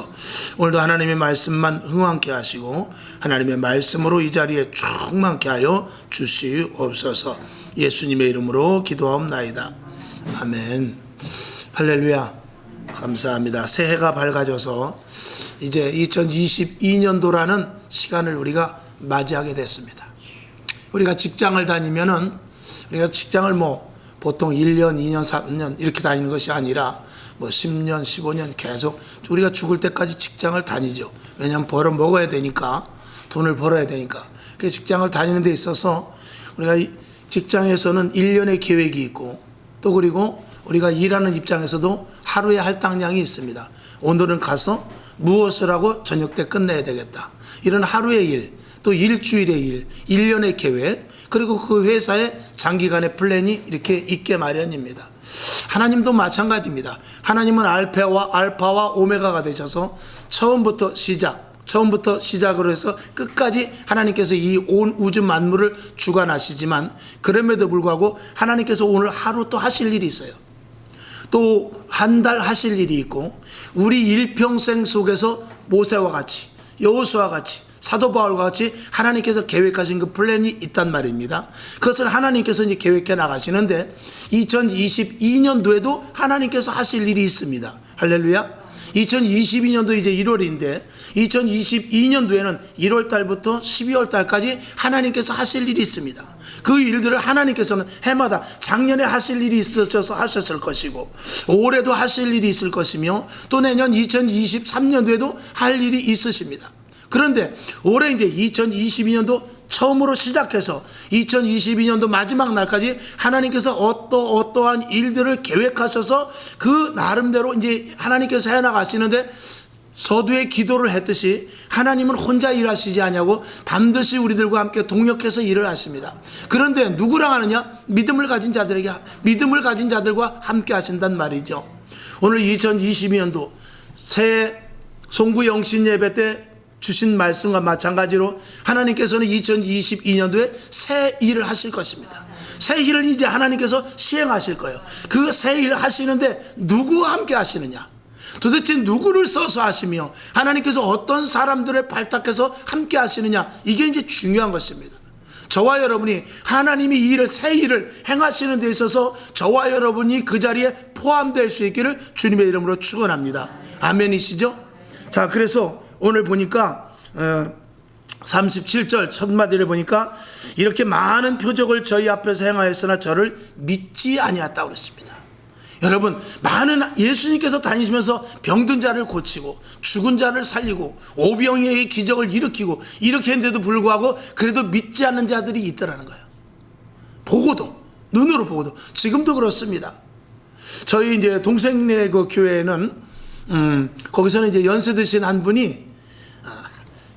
주셔서 오늘도 하나님의 말씀만 흥왕케 하시고 하나님의 말씀으로 이 자리에 충만케 하여 주시옵소서. 예수님의 이름으로 기도하옵나이다. 아멘. 할렐루야. 감사합니다. 새해가 밝아져서 이제 2022년도라는 시간을 우리가 맞이하게 됐습니다. 우리가 직장을 다니면은 우리가 직장을 보통 1년, 2년, 3년 이렇게 다니는 것이 아니라 10년, 15년 계속 우리가 죽을 때까지 직장을 다니죠. 왜냐하면 벌어 먹어야 되니까, 돈을 벌어야 되니까. 그 직장을 다니는 데 있어서 우리가 직장에서는 1년의 계획이 있고, 또 그리고 우리가 일하는 입장에서도 하루의 할당량이 있습니다. 오늘은 가서 무엇을 하고 저녁 때 끝내야 되겠다. 이런 하루의 일, 또 일주일의 일, 1년의 계획, 그리고 그 회사의 장기간의 플랜이 이렇게 있게 마련입니다. 하나님도 마찬가지입니다. 하나님은 알파와 오메가가 되셔서 처음부터 시작으로 해서 끝까지 하나님께서 이 온 우주 만물을 주관하시지만, 그럼에도 불구하고 하나님께서 오늘 하루 또 하실 일이 있어요. 또 한 달 하실 일이 있고, 우리 일평생 속에서 모세와 같이, 여호수아와 같이, 사도 바울과 같이 하나님께서 계획하신 그 플랜이 있단 말입니다. 그것을 하나님께서 이제 계획해 나가시는데, 2022년도에도 하나님께서 하실 일이 있습니다. 할렐루야. 2022년도 이제 1월인데 2022년도에는 1월 달부터 12월 달까지 하나님께서 하실 일이 있습니다. 그 일들을 하나님께서는 해마다 작년에 하실 일이 있으셔서 하셨을 것이고, 올해도 하실 일이 있을 것이며, 또 내년 2023년도에도 할 일이 있으십니다. 그런데 올해 이제 2022년도 처음으로 시작해서 2022년도 마지막 날까지 하나님께서 어떠한 일들을 계획하셔서 그 나름대로 이제 하나님께서 해나가시는데, 서두에 기도를 했듯이 하나님은 혼자 일하시지 않냐고 반드시 우리들과 함께 동역해서 일을 하십니다. 그런데 누구랑 하느냐? 믿음을 가진 자들과 함께 하신단 말이죠. 오늘 2022년도 새해 송구 영신 예배 때 주신 말씀과 마찬가지로 하나님께서는 2022년도에 새 일을 하실 것입니다. 새 일을 이제 하나님께서 시행하실 거예요. 그 새 일을 하시는데 누구와 함께 하시느냐? 도대체 누구를 써서 하시며 하나님께서 어떤 사람들을 발탁해서 함께 하시느냐? 이게 이제 중요한 것입니다. 저와 여러분이 하나님이 이 일을, 새 일을 행하시는 데 있어서 저와 여러분이 그 자리에 포함될 수 있기를 주님의 이름으로 축원합니다. 아멘이시죠? 자, 그래서 오늘 보니까 37절 첫 마디를 보니까 이렇게 많은 표적을 저희 앞에서 행하였으나 저를 믿지 아니했다고 그랬습니다. 여러분, 많은 예수님께서 다니시면서 병든 자를 고치고 죽은 자를 살리고 오병이어의 기적을 일으키고 이렇게 했는데도 불구하고 그래도 믿지 않는 자들이 있더라는 거예요. 눈으로 보고도. 지금도 그렇습니다. 저희 이제 동생네 그 교회에는 거기서는 이제 연세 드신 한 분이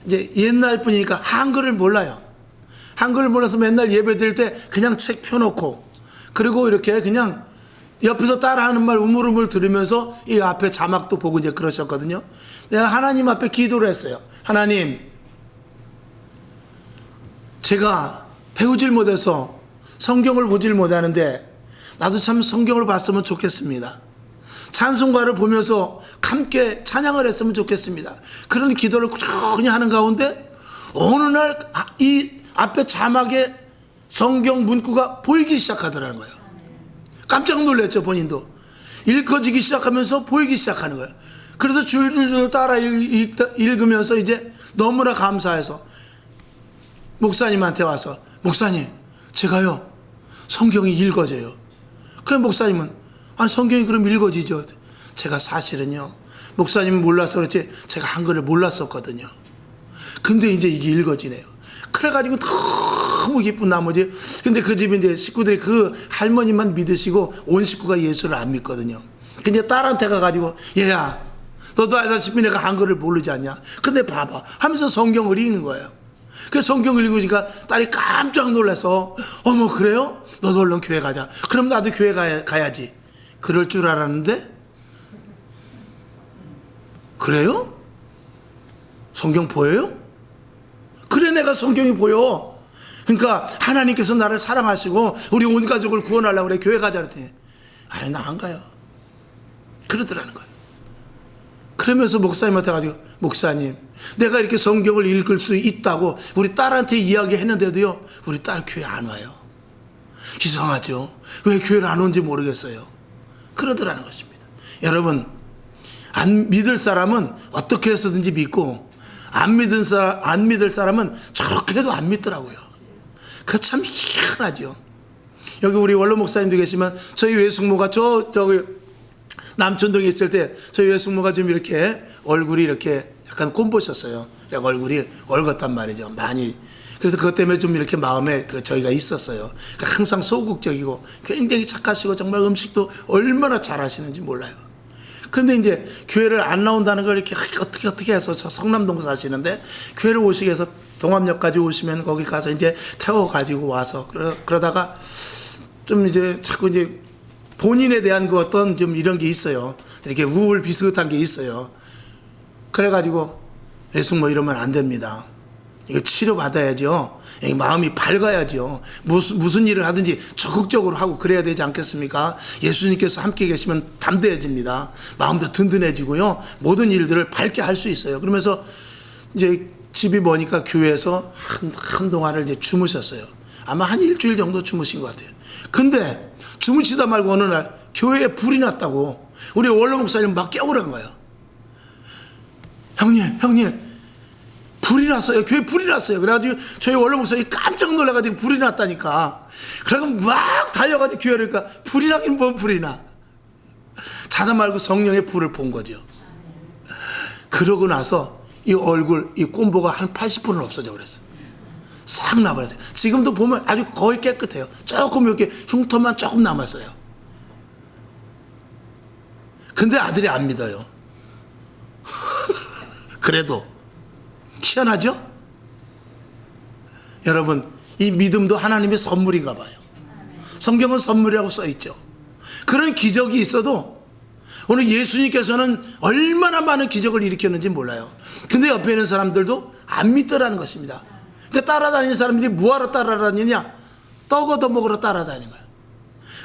이제 옛날 분이니까 한글을 몰라요. 한글을 몰라서 맨날 예배 드릴 때 그냥 책 펴놓고, 그리고 이렇게 그냥 옆에서 따라하는 말 우물우물 들으면서 이 앞에 자막도 보고 이제 그러셨거든요. 내가 하나님 앞에 기도를 했어요. 하나님, 제가 배우질 못해서 성경을 보질 못하는데 나도 참 성경을 봤으면 좋겠습니다. 찬송가를 보면서 함께 찬양을 했으면 좋겠습니다. 그런 기도를 꾸준히 하는 가운데 어느 날 이 앞에 자막에 성경 문구가 보이기 시작하더라는 거예요. 깜짝 놀랐죠. 본인도 읽혀지기 시작하면서 보이기 시작하는 거예요. 그래서 줄줄 따라 읽으면서 이제 너무나 감사해서 목사님한테 와서, 목사님, 제가요 성경이 읽어져요. 그 목사님은, 성경이 그럼 읽어지죠. 제가 사실은요, 목사님은 몰라서 그렇지 제가 한글을 몰랐었거든요. 근데 이제 이게 읽어지네요. 그래가지고 너무 기쁜 나머지, 근데 그 집에 이제 식구들이 그 할머니만 믿으시고 온 식구가 예수를 안 믿거든요. 근데 딸한테 가가지고, 얘야, 너도 알다시피 내가 한글을 모르지 않냐? 근데 봐봐 하면서 성경을 읽는 거예요. 그 성경을 읽으니까 딸이 깜짝 놀라서, 어머, 그래요? 너도 얼른 교회 가자. 그럼 나도 교회 가야지. 그럴 줄 알았는데, 그래요? 성경 보여요? 그래, 내가 성경이 보여. 그러니까 하나님께서 나를 사랑하시고 우리 온 가족을 구원하려고 그래, 교회 가자 그랬더니, 나 안 가요. 그러더라는 거예요. 그러면서 목사님한테 가지고, 목사님, 내가 이렇게 성경을 읽을 수 있다고 우리 딸한테 이야기했는데도요, 우리 딸 교회 안 와요. 이상하죠? 왜 교회를 안 오는지 모르겠어요. 그러더라는 것입니다. 여러분, 안 믿을 사람은 어떻게 해서든지 믿고, 안 믿을 사람은 저렇게 해도 안 믿더라고요. 그 참 희한하죠. 여기 우리 원로 목사님도 계시지만, 저희 외숙모가 저기 남천동에 있을 때 저희 외숙모가 좀 이렇게 얼굴이 이렇게 약간 꼰보셨어요. 얼굴이 얼었단 말이죠. 많이. 그래서 그것 때문에 좀 이렇게 마음에 저희가 있었어요. 그러니까 항상 소극적이고 굉장히 착하시고 정말 음식도 얼마나 잘하시는지 몰라요. 그런데 이제 교회를 안 나온다는 걸 이렇게 어떻게 해서 저 성남동 사시는데 교회를 오시게 해서 동암역까지 오시면 거기 가서 이제 태워가지고 와서 그러다가 좀 이제 자꾸 이제 본인에 대한 그 어떤 좀 이런 게 있어요. 이렇게 우울 비슷한 게 있어요. 그래가지고 외숙모 이러면 안 됩니다. 이거 치료받아야죠. 마음이 밝아야죠. 무슨 일을 하든지 적극적으로 하고 그래야 되지 않겠습니까? 예수님께서 함께 계시면 담대해집니다. 마음도 든든해지고요. 모든 일들을 밝게 할 수 있어요. 그러면서 이제 집이 머니까 교회에서 한동안을 이제 주무셨어요. 아마 한 일주일 정도 주무신 것 같아요. 근데 주무시다 말고 어느 날 교회에 불이 났다고 우리 원로 목사님 막 깨우라는 거예요. 형님 불이 났어요. 교회 불이 났어요. 그래가지고 저희 원로 목사님이 깜짝 놀라가지고 불이 났다니까. 그래서 막 달려가지고 교회를 가니까 불이 나긴 뭔 불이 나. 자다 말고 성령의 불을 본 거죠. 그러고 나서 이 얼굴, 이 꼰보가 한 80%는 없어져 버렸어. 싹 나버렸어요. 지금도 보면 아주 거의 깨끗해요. 조금 이렇게 흉터만 조금 남았어요. 근데 아들이 안 믿어요. 그래도 희한하죠? 여러분, 이 믿음도 하나님의 선물인가 봐요. 성경은 선물이라고 써있죠. 그런 기적이 있어도 오늘 예수님께서는 얼마나 많은 기적을 일으켰는지 몰라요. 근데 옆에 있는 사람들도 안 믿더라는 것입니다. 그러니까 따라다니는 사람들이 뭐하러 따라다니냐? 떡 얻어 먹으러 따라다니는 거예요.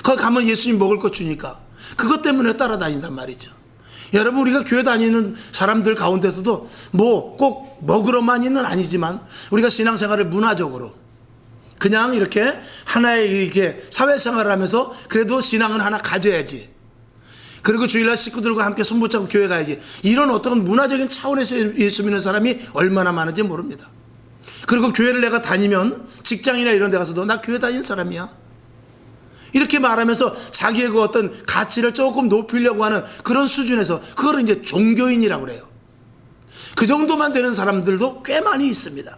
거기 가면 예수님 먹을 거 주니까 그것 때문에 따라다닌단 말이죠. 여러분, 우리가 교회 다니는 사람들 가운데서도 뭐 꼭 먹으러만은 아니지만 우리가 신앙생활을 문화적으로 그냥 이렇게 하나의 이렇게 사회생활을 하면서 그래도 신앙은 하나 가져야지. 그리고 주일날 식구들과 함께 손붙잡고 교회 가야지. 이런 어떤 문화적인 차원에서 예수 믿는 사람이 얼마나 많은지 모릅니다. 그리고 교회를 내가 다니면 직장이나 이런 데 가서도 나 교회 다니는 사람이야. 이렇게 말하면서 자기의 그 어떤 가치를 조금 높이려고 하는 그런 수준에서 그거를 이제 종교인이라고 그래요. 그 정도만 되는 사람들도 꽤 많이 있습니다.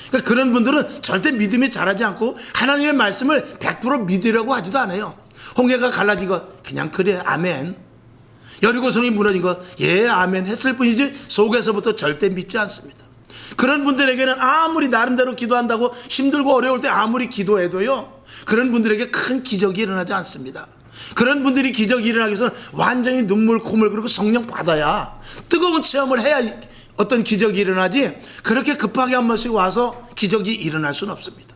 그러니까 그런 분들은 절대 믿음이 자라지 않고 하나님의 말씀을 100% 믿으려고 하지도 않아요. 홍해가 갈라진 거 그냥 그래 아멘. 여리고성이 무너진 거 예 아멘 했을 뿐이지 속에서부터 절대 믿지 않습니다. 그런 분들에게는 아무리 나름대로 기도한다고 힘들고 어려울 때 아무리 기도해도요, 그런 분들에게 큰 기적이 일어나지 않습니다. 그런 분들이 기적이 일어나기 위해서는 완전히 눈물 콧물 그리고 성령 받아야 뜨거운 체험을 해야 어떤 기적이 일어나지, 그렇게 급하게 한 번씩 와서 기적이 일어날 수는 없습니다.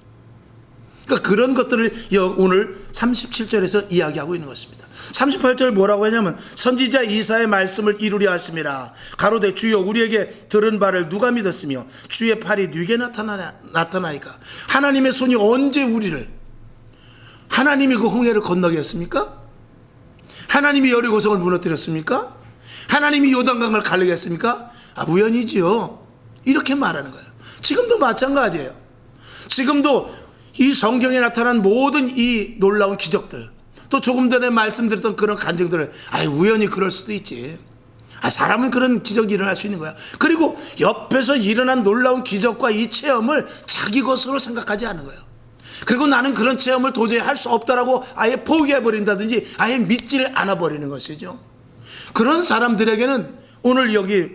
그러니까 그런 것들을 오늘 37절에서 이야기하고 있는 것입니다. 38절 뭐라고 하냐면 선지자 이사의 말씀을 이루려 하심이라. 가로되 주여 우리에게 들은 바를 누가 믿었으며 주의 팔이 누게 나타나이까. 하나님의 손이 언제 우리를, 하나님이 그 홍해를 건너게 했습니까? 하나님이 여리고성을 무너뜨렸습니까? 하나님이 요단강을 가르게 했습니까? 우연이지요. 이렇게 말하는 거예요. 지금도 마찬가지예요. 지금도 이 성경에 나타난 모든 이 놀라운 기적들, 또 조금 전에 말씀드렸던 그런 간증들을 우연히 그럴 수도 있지. 사람은 그런 기적이 일어날 수 있는 거야. 그리고 옆에서 일어난 놀라운 기적과 이 체험을 자기 것으로 생각하지 않은 거예요. 그리고 나는 그런 체험을 도저히 할 수 없다라고 아예 포기해버린다든지 아예 믿지를 않아버리는 것이죠. 그런 사람들에게는 오늘 여기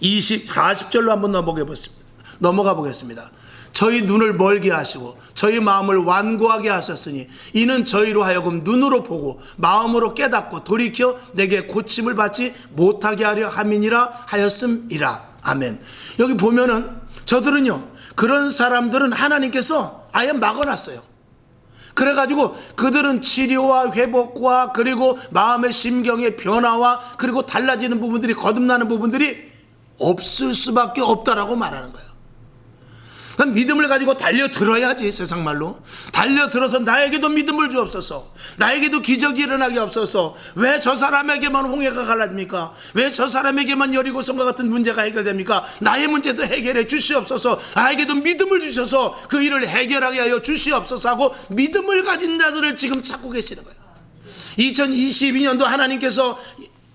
40절로 한번 넘어가 보겠습니다. 저희 눈을 멀게 하시고 저희 마음을 완고하게 하셨으니 이는 저희로 하여금 눈으로 보고 마음으로 깨닫고 돌이켜 내게 고침을 받지 못하게 하려 함이니라 하였음이라. 아멘. 여기 보면은 저들은요, 그런 사람들은 하나님께서 아예 막아놨어요. 그래가지고 그들은 치료와 회복과 그리고 마음의 심경의 변화와 그리고 달라지는 부분들이, 거듭나는 부분들이 없을 수밖에 없다라고 말하는 거예요. 그럼 믿음을 가지고 달려들어야지. 세상 말로 달려들어서 나에게도 믿음을 주옵소서, 나에게도 기적이 일어나게 없어서. 왜 저 사람에게만 홍해가 갈라집니까? 왜 저 사람에게만 여리고성과 같은 문제가 해결됩니까? 나의 문제도 해결해 주시옵소서, 나에게도 믿음을 주셔서 그 일을 해결하게 하여 주시옵소서 하고 믿음을 가진 자들을 지금 찾고 계시는 거예요. 2022년도 하나님께서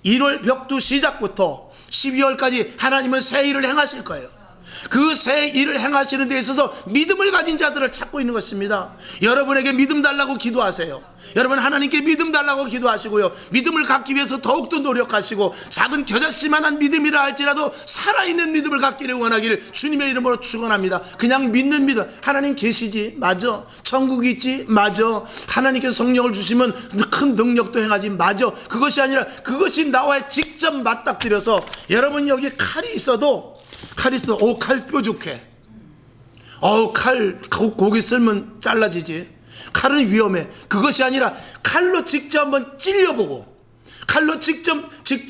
1월 벽두 시작부터 12월까지 하나님은 새 일을 행하실 거예요. 그 새 일을 행하시는 데 있어서 믿음을 가진 자들을 찾고 있는 것입니다. 여러분에게 믿음 달라고 기도하세요. 여러분 하나님께 믿음 달라고 기도하시고요, 믿음을 갖기 위해서 더욱더 노력하시고, 작은 겨자씨만한 믿음이라 할지라도 살아있는 믿음을 갖기를 원하기를 주님의 이름으로 축원합니다. 그냥 믿는 믿음. 하나님 계시지? 맞아. 천국이 있지? 맞아. 하나님께서 성령을 주시면 큰 능력도 행하지? 맞아. 그것이 아니라 그것이 나와 직접 맞닥뜨려서, 여러분 여기 칼이 있어도 칼 뾰족해. 칼 고기 쓸면 잘라지지. 칼은 위험해. 그것이 아니라 칼로 직접 한번 찔려보고, 칼로 직접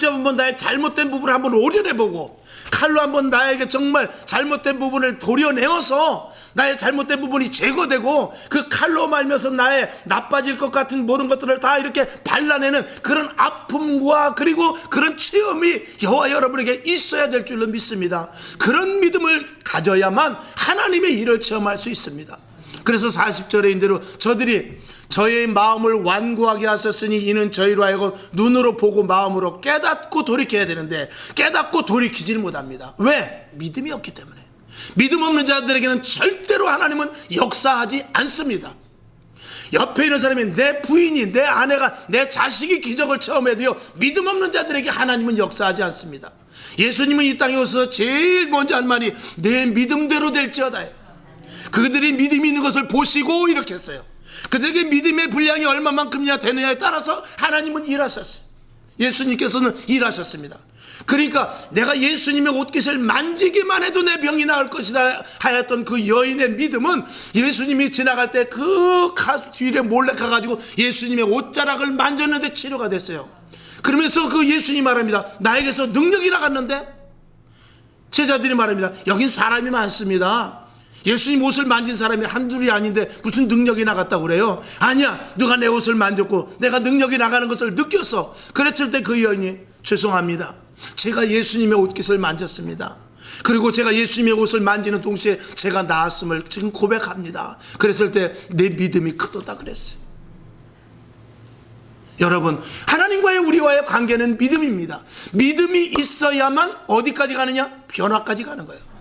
한번 나의 잘못된 부분을 한번 오려내보고, 칼로 한번 나에게 정말 잘못된 부분을 도려내어서 나의 잘못된 부분이 제거되고, 그 칼로 말면서 나의 나빠질 것 같은 모든 것들을 다 이렇게 발라내는 그런 아픔과 그리고 그런 체험이 여호와 여러분에게 있어야 될 줄로 믿습니다. 그런 믿음을 가져야만 하나님의 일을 체험할 수 있습니다. 그래서 40절에 인대로 저들이 저의 마음을 완고하게 하셨으니 이는 저희로 하여금 눈으로 보고 마음으로 깨닫고 돌이켜야 되는데 깨닫고 돌이키질 못합니다. 왜? 믿음이 없기 때문에. 믿음 없는 자들에게는 절대로 하나님은 역사하지 않습니다. 옆에 있는 사람이, 내 부인이, 내 아내가, 내 자식이 기적을 체험해도요, 믿음 없는 자들에게 하나님은 역사하지 않습니다. 예수님은 이 땅에 오셔서 제일 먼저 한 말이 내 믿음대로 될지어다. 그들이 믿음이 있는 것을 보시고 이렇게 했어요. 그들에게 믿음의 분량이 얼마만큼이나 되느냐에 따라서 하나님은 일하셨어요. 예수님께서는 일하셨습니다. 그러니까 내가 예수님의 옷깃을 만지기만 해도 내 병이 나을 것이다 하였던 그 여인의 믿음은, 예수님이 지나갈 때 그 뒤에 몰래 가가지고 예수님의 옷자락을 만졌는데 치료가 됐어요. 그러면서 그 예수님 말합니다. 나에게서 능력이 나갔는데? 제자들이 말합니다. 여긴 사람이 많습니다. 예수님 옷을 만진 사람이 한둘이 아닌데 무슨 능력이 나갔다고 그래요? 아니야, 누가 내 옷을 만졌고 내가 능력이 나가는 것을 느꼈어. 그랬을 때 그 여인이, 죄송합니다, 제가 예수님의 옷깃을 만졌습니다. 그리고 제가 예수님의 옷을 만지는 동시에 제가 나았음을 지금 고백합니다. 그랬을 때 내 믿음이 크도다 그랬어요. 여러분, 하나님과의 우리와의 관계는 믿음입니다. 믿음이 있어야만 어디까지 가느냐? 변화까지 가는 거예요.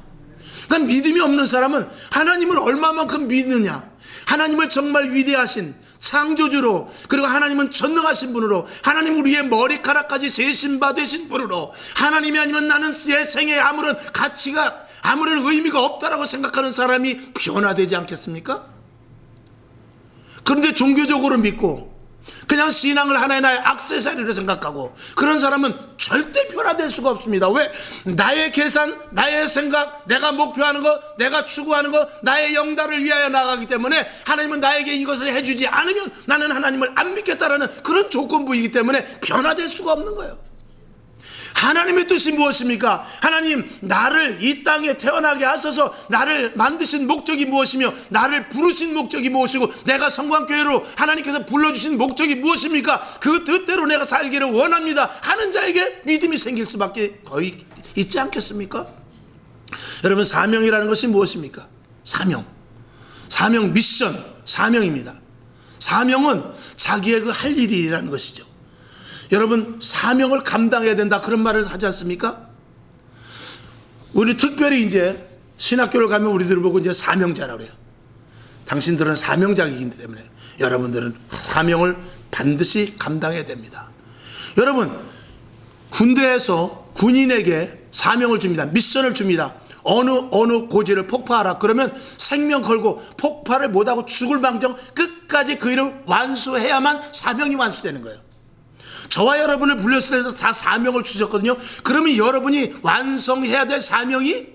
그러니까 믿음이 없는 사람은 하나님을 얼마만큼 믿느냐, 하나님을 정말 위대하신 창조주로, 그리고 하나님은 전능하신 분으로, 하나님 우리의 머리카락까지 세신바 되신 분으로, 하나님이 아니면 나는 내 생에 아무런 가치가, 아무런 의미가 없다라고 생각하는 사람이 변화되지 않겠습니까? 그런데 종교적으로 믿고 그냥 신앙을 하나의 나의 액세서리로 생각하고 그런 사람은 절대 변화될 수가 없습니다. 왜? 나의 계산, 나의 생각, 내가 목표하는 것, 내가 추구하는 것, 나의 영달을 위하여 나가기 때문에 하나님은 나에게 이것을 해주지 않으면 나는 하나님을 안 믿겠다라는 그런 조건부이기 때문에 변화될 수가 없는 거예요. 하나님의 뜻이 무엇입니까? 하나님, 나를 이 땅에 태어나게 하셔서 나를 만드신 목적이 무엇이며 나를 부르신 목적이 무엇이고 내가 성광교회로 하나님께서 불러주신 목적이 무엇입니까? 그 뜻대로 내가 살기를 원합니다 하는 자에게 믿음이 생길 수밖에 거의 있지 않겠습니까? 여러분, 사명이라는 것이 무엇입니까? 사명, 미션, 사명입니다. 사명은 자기의 그 할 일이라는 것이죠. 여러분, 사명을 감당해야 된다 그런 말을 하지 않습니까? 우리 특별히 이제 신학교를 가면 우리들을 보고 이제 사명자라고 그래요. 당신들은 사명자이기 때문에 여러분들은 사명을 반드시 감당해야 됩니다. 여러분, 군대에서 군인에게 사명을 줍니다. 미션을 줍니다. 어느 고지를 폭파하라. 그러면 생명 걸고 폭발을 못하고 죽을 망정 끝까지 그 일을 완수해야만 사명이 완수되는 거예요. 저와 여러분을 불렀을 때도 다 사명을 주셨거든요. 그러면 여러분이 완성해야 될 사명이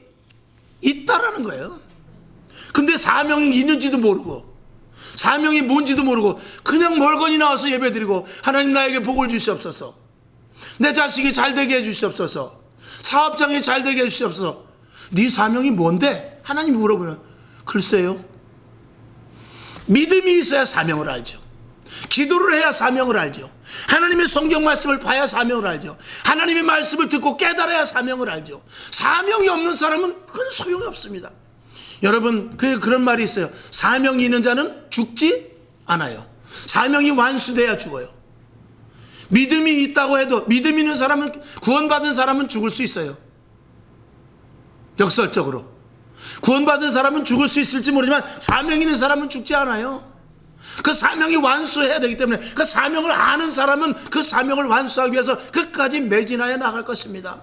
있다라는 거예요. 근데 사명이 있는지도 모르고 사명이 뭔지도 모르고 그냥 멀거니 나와서 예배드리고, 하나님 나에게 복을 주시옵소서, 내 자식이 잘되게 해주시옵소서, 사업장이 잘되게 해주시옵소서. 네 사명이 뭔데? 하나님 물어보면 글쎄요. 믿음이 있어야 사명을 알죠. 기도를 해야 사명을 알죠. 하나님의 성경 말씀을 봐야 사명을 알죠. 하나님의 말씀을 듣고 깨달아야 사명을 알죠. 사명이 없는 사람은 큰 소용이 없습니다. 여러분, 그런 말이 있어요. 사명이 있는 자는 죽지 않아요. 사명이 완수돼야 죽어요. 믿음이 있다고 해도, 믿음 있는 사람은, 구원받은 사람은 죽을 수 있어요. 역설적으로 구원받은 사람은 죽을 수 있을지 모르지만 사명 있는 사람은 죽지 않아요. 그 사명이 완수해야 되기 때문에, 그 사명을 아는 사람은 그 사명을 완수하기 위해서 끝까지 매진하여 나갈 것입니다.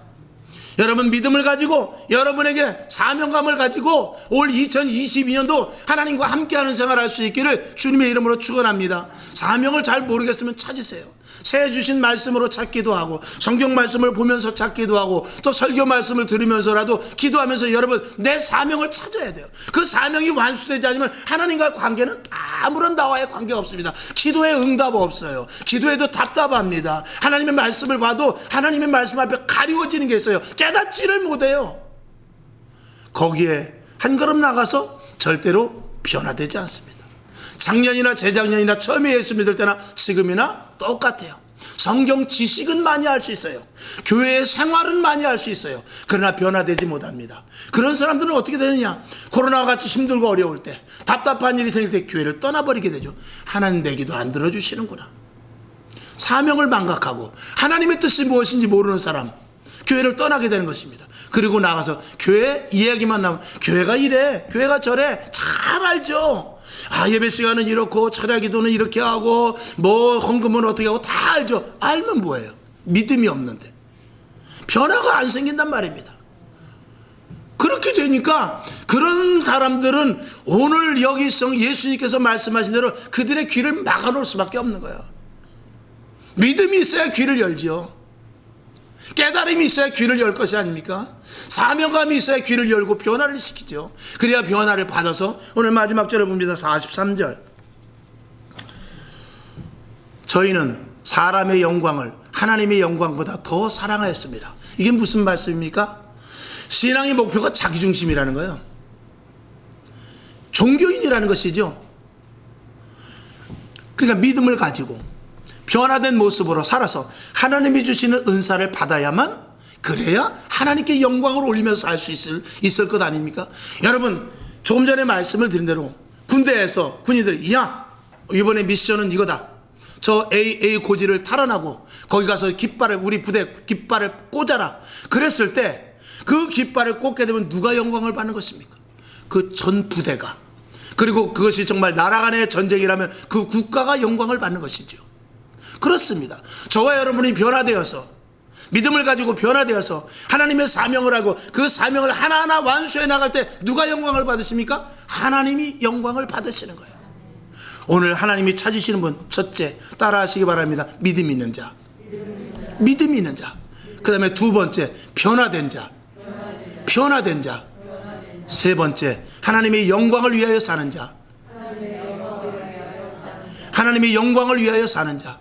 여러분, 믿음을 가지고, 여러분에게 사명감을 가지고 올 2022년도 하나님과 함께하는 생활을 할 수 있기를 주님의 이름으로 축원합니다. 사명을 잘 모르겠으면 찾으세요. 새해 주신 말씀으로 찾기도 하고, 성경 말씀을 보면서 찾기도 하고, 또 설교 말씀을 들으면서라도 기도하면서 여러분, 내 사명을 찾아야 돼요. 그 사명이 완수되지 않으면 하나님과의 관계는 아무런 나와의 관계가 없습니다. 기도에 응답 없어요. 기도에도 답답합니다. 하나님의 말씀을 봐도 하나님의 말씀 앞에 가리워지는 게 있어요. 깨닫지를 못해요. 거기에 한 걸음 나가서 절대로 변화되지 않습니다. 작년이나 재작년이나 처음에 예수 믿을 때나 지금이나 똑같아요. 성경 지식은 많이 할 수 있어요. 교회의 생활은 많이 할 수 있어요. 그러나 변화되지 못합니다. 그런 사람들은 어떻게 되느냐? 코로나와 같이 힘들고 어려울 때, 답답한 일이 생길 때 교회를 떠나버리게 되죠. 하나님 내 기도 안 들어주시는구나. 사명을 망각하고 하나님의 뜻이 무엇인지 모르는 사람, 교회를 떠나게 되는 것입니다. 그리고 나가서 교회 이야기만 나오면 교회가 이래, 교회가 저래, 잘 알죠. 예배 시간은 이렇고, 철야 기도는 이렇게 하고, 뭐 헌금은 어떻게 하고 다 알죠. 알면 뭐예요? 믿음이 없는데 변화가 안 생긴단 말입니다. 그렇게 되니까 그런 사람들은 오늘 여기서 예수님께서 말씀하신 대로 그들의 귀를 막아놓을 수밖에 없는 거예요. 믿음이 있어야 귀를 열지요. 깨달음이 있어야 귀를 열 것이 아닙니까? 사명감이 있어야 귀를 열고 변화를 시키죠. 그래야 변화를 받아서, 오늘 마지막 절을 봅니다. 43절. 저희는 사람의 영광을 하나님의 영광보다 더 사랑하였습니다. 이게 무슨 말씀입니까? 신앙의 목표가 자기중심이라는 거예요. 종교인이라는 것이죠. 그러니까 믿음을 가지고 변화된 모습으로 살아서 하나님이 주시는 은사를 받아야만, 그래야 하나님께 영광을 올리면서 살 수 있을 것 아닙니까? 여러분, 조금 전에 말씀을 드린 대로 군대에서 군인들이, 야, 이번에 미션은 이거다. 저 A 고지를 탈환하고 거기 가서 깃발을, 우리 부대 깃발을 꽂아라. 그랬을 때 그 깃발을 꽂게 되면 누가 영광을 받는 것입니까? 그 전 부대가. 그리고 그것이 정말 나라 간의 전쟁이라면 그 국가가 영광을 받는 것이죠. 그렇습니다. 저와 여러분이 변화되어서, 믿음을 가지고 변화되어서 하나님의 사명을 하고 그 사명을 하나하나 완수해 나갈 때 누가 영광을 받으십니까? 하나님이 영광을 받으시는 거예요. 오늘 하나님이 찾으시는 분, 첫째 따라 하시기 바랍니다. 믿음 있는 자. 믿음 있는 자. 그 다음에 두 번째 변화된 자. 변화된 자. 세 번째 하나님의 영광을 위하여 사는 자. 하나님의 영광을 위하여 사는 자.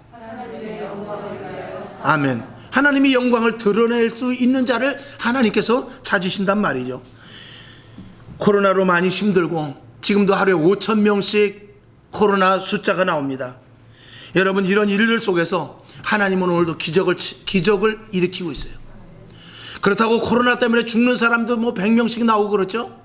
아멘. 하나님의 영광을 드러낼 수 있는 자를 하나님께서 찾으신단 말이죠. 코로나로 많이 힘들고 지금도 하루에 5,000명씩 코로나 숫자가 나옵니다. 여러분, 이런 일들 속에서 하나님은 오늘도 기적을 일으키고 있어요. 그렇다고 코로나 때문에 죽는 사람도 뭐 100명씩 나오고 그렇죠.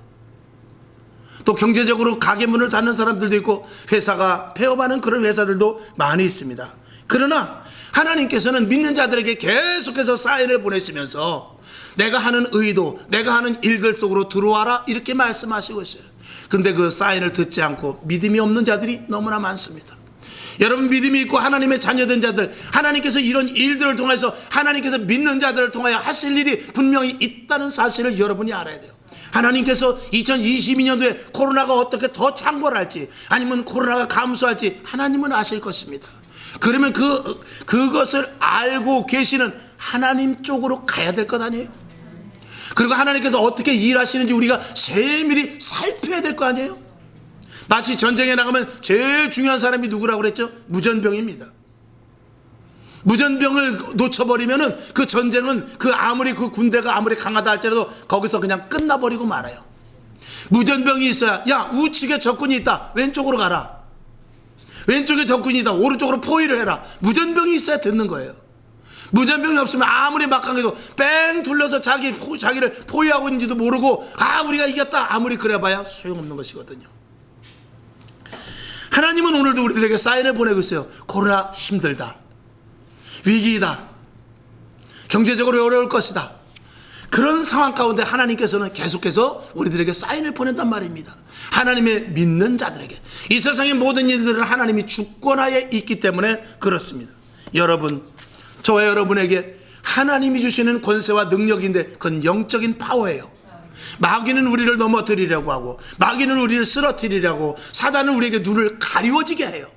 또 경제적으로 가게 문을 닫는 사람들도 있고 회사가 폐업하는 그런 회사들도 많이 있습니다. 그러나 하나님께서는 믿는 자들에게 계속해서 사인을 보내시면서 내가 하는 의도, 내가 하는 일들 속으로 들어와라, 이렇게 말씀하시고 있어요. 그런데 그 사인을 듣지 않고 믿음이 없는 자들이 너무나 많습니다. 여러분, 믿음이 있고 하나님의 자녀된 자들, 하나님께서 이런 일들을 통해서 하나님께서 믿는 자들을 통하여 하실 일이 분명히 있다는 사실을 여러분이 알아야 돼요. 하나님께서 2022년도에 코로나가 어떻게 더 창궐할지, 아니면 코로나가 감소할지 하나님은 아실 것입니다. 그러면 그것을 알고 계시는 하나님 쪽으로 가야 될 것 아니에요? 그리고 하나님께서 어떻게 일하시는지 우리가 세밀히 살펴야 될 거 아니에요? 마치 전쟁에 나가면 제일 중요한 사람이 누구라고 그랬죠? 무전병입니다. 무전병을 놓쳐버리면은 그 전쟁은 아무리 그 군대가 아무리 강하다 할지라도 거기서 그냥 끝나버리고 말아요. 무전병이 있어야, 야, 우측에 적군이 있다, 왼쪽으로 가라. 왼쪽에 적군이 있다, 오른쪽으로 포위를 해라. 무전병이 있어야 듣는 거예요. 무전병이 없으면 아무리 막강해도 뺑 둘러서 자기를 포위하고 있는지도 모르고, 우리가 이겼다 아무리 그래봐야 소용없는 것이거든요. 하나님은 오늘도 우리들에게 사인을 보내고 있어요. 코로나 힘들다, 위기이다, 경제적으로 어려울 것이다. 그런 상황 가운데 하나님께서는 계속해서 우리들에게 사인을 보낸단 말입니다. 하나님의 믿는 자들에게. 이 세상의 모든 일들은 하나님이 주권하에 있기 때문에 그렇습니다. 여러분, 저와 여러분에게 하나님이 주시는 권세와 능력인데 그건 영적인 파워예요. 마귀는 우리를 넘어뜨리려고 하고, 마귀는 우리를 쓰러뜨리려고, 사단은 우리에게 눈을 가리워지게 해요.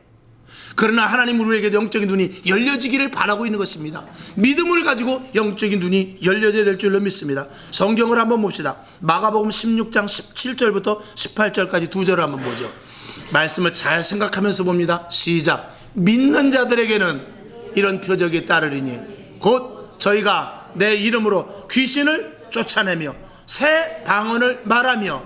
그러나 하나님은 우리에게 영적인 눈이 열려지기를 바라고 있는 것입니다. 믿음을 가지고 영적인 눈이 열려져야 될 줄로 믿습니다. 성경을 한번 봅시다. 마가복음 16장 17절부터 18절까지 두 절을 한번 보죠. 말씀을 잘 생각하면서 봅니다. 시작. 믿는 자들에게는 이런 표적이 따르리니 곧 저희가 내 이름으로 귀신을 쫓아내며 새 방언을 말하며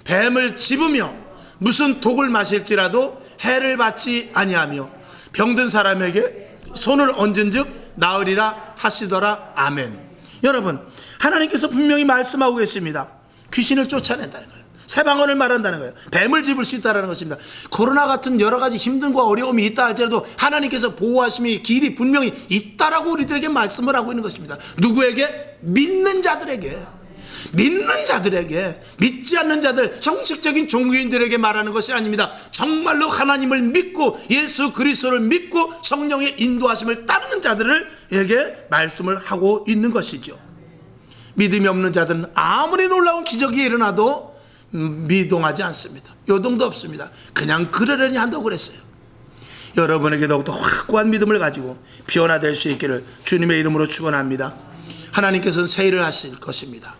뱀을 집으며 무슨 독을 마실지라도 해를 받지 아니하며 병든 사람에게 손을 얹은즉 나으리라 하시더라. 아멘. 여러분, 하나님께서 분명히 말씀하고 계십니다. 귀신을 쫓아낸다는 거예요. 새 방언을 말한다는 거예요. 뱀을 집을 수 있다는 것입니다. 코로나 같은 여러 가지 힘듦과 어려움이 있다 할지라도 하나님께서 보호하심이 길이 분명히 있다라고 우리들에게 말씀을 하고 있는 것입니다. 누구에게? 믿는 자들에게. 믿는 자들에게, 믿지 않는 자들, 형식적인 종교인들에게 말하는 것이 아닙니다. 정말로 하나님을 믿고 예수 그리스도를 믿고 성령의 인도하심을 따르는 자들에게 말씀을 하고 있는 것이죠. 믿음이 없는 자들은 아무리 놀라운 기적이 일어나도 미동하지 않습니다. 요동도 없습니다. 그냥 그러려니 한다고 그랬어요. 여러분에게 더욱더 확고한 믿음을 가지고 변화될 수 있기를 주님의 이름으로 축원합니다. 하나님께서는 새 일을 하실 것입니다.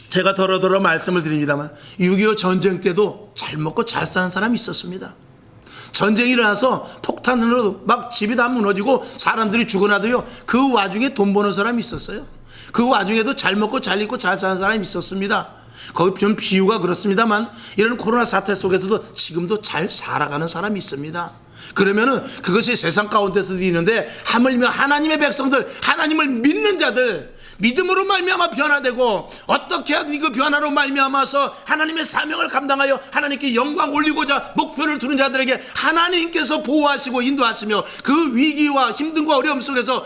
제가 더러더러 말씀을 드립니다만 6.25 전쟁 때도 잘 먹고 잘 사는 사람이 있었습니다. 전쟁이 일어나서 폭탄으로 막 집이 다 무너지고 사람들이 죽어나도요, 그 와중에 돈 버는 사람이 있었어요. 그 와중에도 잘 먹고 잘 입고 잘 사는 사람이 있었습니다. 거기 좀 비유가 그렇습니다만 이런 코로나 사태 속에서도 지금도 잘 살아가는 사람이 있습니다. 그러면은 그것이 세상 가운데서도 있는데 하물며 하나님의 백성들, 하나님을 믿는 자들, 믿음으로 말미암아 변화되고 어떻게 하든 그 변화로 말미암아서 하나님의 사명을 감당하여 하나님께 영광 올리고자 목표를 두는 자들에게 하나님께서 보호하시고 인도하시며 그 위기와 힘듦과 어려움 속에서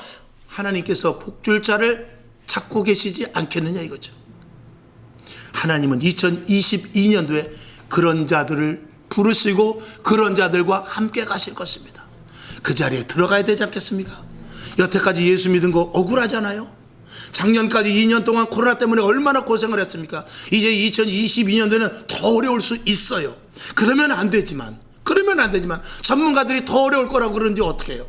하나님께서 복줄자를 찾고 계시지 않겠느냐 이거죠. 하나님은 2022년도에 그런 자들을 부르시고 그런 자들과 함께 가실 것입니다. 그 자리에 들어가야 되지 않겠습니까? 여태까지 예수 믿은 거 억울하잖아요. 작년까지 2년 동안 코로나 때문에 얼마나 고생을 했습니까? 이제 2022년도에는 더 어려울 수 있어요. 그러면 안 되지만 전문가들이 더 어려울 거라고 그러는지 어떻게 해요?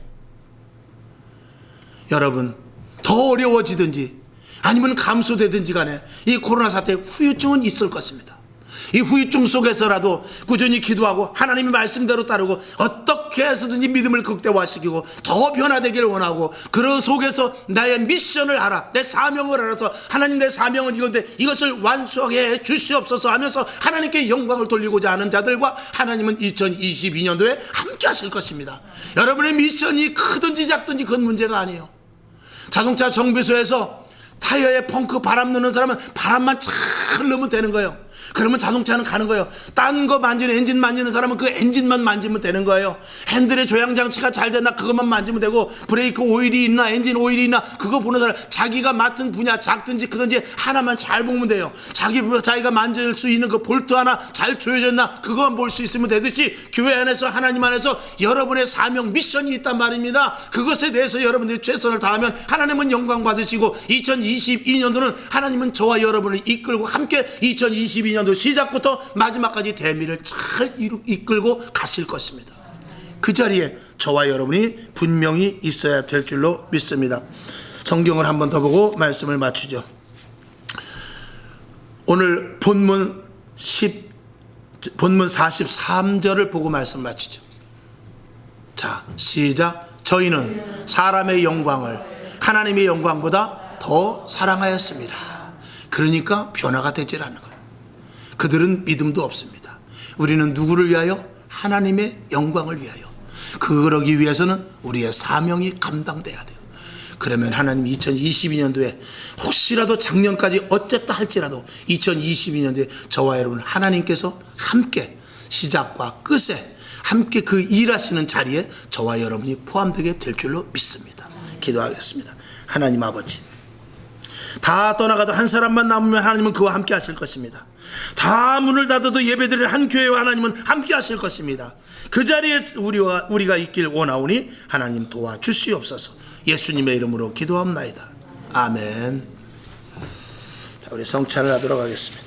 여러분, 더 어려워지든지 아니면 감소되든지 간에 이 코로나 사태에 후유증은 있을 것입니다. 이 후유증 속에서라도 꾸준히 기도하고 하나님의 말씀대로 따르고 어떻게 해서든지 믿음을 극대화시키고 더 변화되기를 원하고 그런 속에서 나의 미션을 알아, 내 사명을 알아서 하나님 내 사명은 이건데 이것을 완수하게 해 주시옵소서 하면서 하나님께 영광을 돌리고자 하는 자들과 하나님은 2022년도에 함께 하실 것입니다. 여러분의 미션이 크든지 작든지 그건 문제가 아니에요. 자동차 정비소에서 타이어에 펑크 바람 넣는 사람은 바람만 잘 넣으면 되는 거예요. 그러면 자동차는 가는 거예요. 딴 거 만지는, 엔진 만지는 사람은 그 엔진만 만지면 되는 거예요. 핸들의 조향장치가 잘 됐나 그것만 만지면 되고, 브레이크 오일이 있나 엔진 오일이 있나 그거 보는 사람, 자기가 맡은 분야 작든지 크든지 하나만 잘 보면 돼요. 자기가 만질 수 있는 그 볼트 하나 잘 조여졌나 그것만 볼 수 있으면 되듯이 교회 안에서 하나님 안에서 여러분의 사명 미션이 있단 말입니다. 그것에 대해서 여러분들이 최선을 다하면 하나님은 영광 받으시고 2022년도는 하나님은 저와 여러분을 이끌고 함께 2022년도 시작부터 마지막까지 대미를 잘 이끌고 가실 것입니다. 그 자리에 저와 여러분이 분명히 있어야 될 줄로 믿습니다. 성경을 한 번 더 보고 말씀을 마치죠. 오늘 본문 본문 43절을 보고 말씀 마치죠. 자, 시작. 저희는 사람의 영광을 하나님의 영광보다 더 사랑하였습니다. 그러니까 변화가 되질 않는 거예요. 그들은 믿음도 없습니다. 우리는 누구를 위하여? 하나님의 영광을 위하여. 그러기 위해서는 우리의 사명이 감당돼야 돼요. 그러면 하나님 2022년도에 혹시라도 작년까지 어쨌다 할지라도 2022년도에 저와 여러분 하나님께서 함께 시작과 끝에 함께 그 일하시는 자리에 저와 여러분이 포함되게 될 줄로 믿습니다. 기도하겠습니다. 하나님 아버지, 다 떠나가도 한 사람만 남으면 하나님은 그와 함께 하실 것입니다. 다 문을 닫아도 예배드리는 한 교회와 하나님은 함께 하실 것입니다. 그 자리에 우리가 있길 원하오니 하나님 도와주시옵소서. 예수님의 이름으로 기도합나이다. 아멘. 자, 우리 성찬을 하도록 하겠습니다.